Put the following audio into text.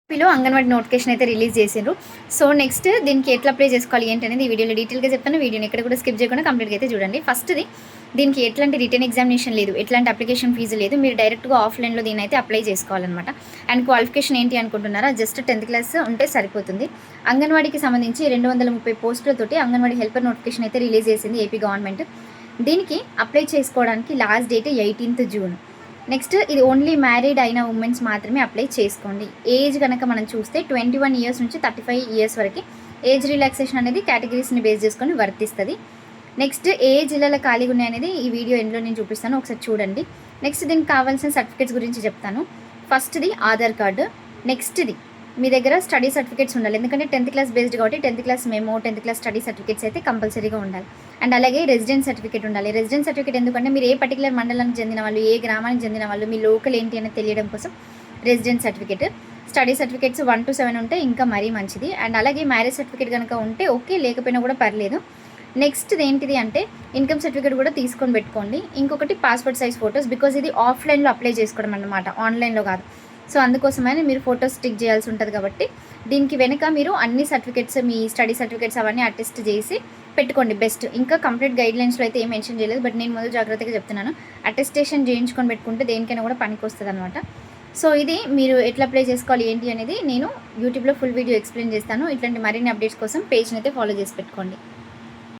ఏపీలో అంగన్వాడీ నోటిఫికేషన్ అయితే రిలీజ్ చేసిండ్రు. సో నెక్స్ట్ దీనికి ఎట్లా అప్లై చేసుకోవాలి ఏంటి అనేది ఈ వీడియోలో డీటెయిల్గా చెప్తాను. వీడియోని ఎక్కడ కూడా స్కిప్ చేయకుండా కంప్లీట్గా అయితే చూడండి. ఫస్ట్ది దీనికి ఎట్లాంటి రిటర్న్ ఎగ్జామినేషన్ లేదు, ఎట్లాంటి అప్లికేషన్ ఫీజు లేదు. మీరు డైరెక్ట్గా ఆఫ్లైన్లో దీని అయితే అప్లై చేసుకోవాలన్నమాట. అండ్ క్వాలిఫికేషన్ ఏంటి అనుకుంటున్నారా? జస్ట్ 10th క్లాస్ ఉంటే సరిపోతుంది. అంగన్వాడీకి సంబంధించి 230 పోస్టులతోటి అంగన్వాడీ హెల్పర్ నోటిఫికేషన్ అయితే రిలీజ్ చేసింది ఏపీ గవర్నమెంట్. దీనికి అప్లై చేసుకోవడానికి last date 18th June. Next ఇది ఓన్లీ మ్యారీడ్ అయిన ఉమెన్స్ మాత్రమే అప్లై చేసుకోండి. ఏజ్ కనుక మనం చూస్తే 21 ఇయర్స్ నుంచి 35 ఇయర్స్ వరకు ఏజ్ రిలాక్సేషన్ అనేది కేటగిరీస్ని బేస్ చేసుకొని వర్తిస్తుంది. నెక్స్ట్ ఏ జిల్లాలో ఖాళీగా ఉన్నాయి అనేది ఈ వీడియో ఎండ్లో నేను చూపిస్తాను, ఒకసారి చూడండి. నెక్స్ట్ దీనికి కావాల్సిన సర్టిఫికేట్స్ గురించి చెప్తాను. ఫస్ట్ది ఆధార్ కార్డు. నెక్స్ట్ది మీ దగ్గర స్టడీ సర్టిఫికేట్స్ ఉండాలి, ఎందుకంటే 10th క్లాస్ బేస్డ్ కాబట్టి 10th class memo, 10th class study certificates అయితే కంపల్సరీగా ఉండాలి. అండ్ అలాగే రెసిడెన్స్ సర్టిఫికేట్ ఉండాలి. రెసిడెన్స్ సర్టిఫికేట్ ఎందుకంటే మీరు ఏ పర్టికులర్ మండలానికి చెందిన వాళ్ళు, ఏ గ్రామానికి చెందిన వాళ్ళు, మీ లోకల్ ఏంటి అనేది తెలియడం కోసం residence certificate. Study certificates 1 to 7 ఉంటే ఇంకా మరీ మంచిది. అండ్ అలాగే మ్యారేజ్ సర్టిఫికేట్ కనుక ఉంటే ఓకే, లేకపోయినా కూడా పర్లేదు. నెక్స్ట్ ఏంటిది అంటే ఇన్కమ్ సర్టిఫికేట్ కూడా తీసుకొని పెట్టుకోండి. ఇంకొకటి పాస్పోర్ట్ సైజ్ ఫొటోస్, బికాజ్ ఇది ఆఫ్లైన్లో అప్లై చేసుకోవడం అన్నమాట, ఆన్లైన్లో కాదు. సో అందుకోసమని మీరు ఫొటోస్ స్టిక్ చేయాల్సి ఉంటుంది కాబట్టి దీనికి వెనుక మీరు అన్ని సర్టిఫికేట్స్, మీ స్టడీ సర్టిఫికేట్స్ అవన్నీ అటెస్ట్ చేసి పెట్టుకోండి బెస్ట్. ఇంకా కంప్లీట్ గైడ్లైన్స్లో అయితే ఏం మెన్షన్ చేయలేదు, బట్ నేను ముందు జాగ్రత్తగా చెప్తున్నాను. అటెస్టేషన్ చేయించుకొని పెట్టుకుంటే దేనికైనా కూడా పనికి వస్తుంది అనమాట. సో ఇది మీరు ఎట్లా అప్లై చేసుకోవాలి ఏంటి అనేది నేను యూట్యూబ్లో ఫుల్ వీడియో ఎక్స్ప్లెయిన్ చేస్తాను. ఇట్లాంటి మరిన్ని అప్డేట్స్ కోసం పేజ్ని అయితే ఫాలో చేసి పెట్టుకోండి.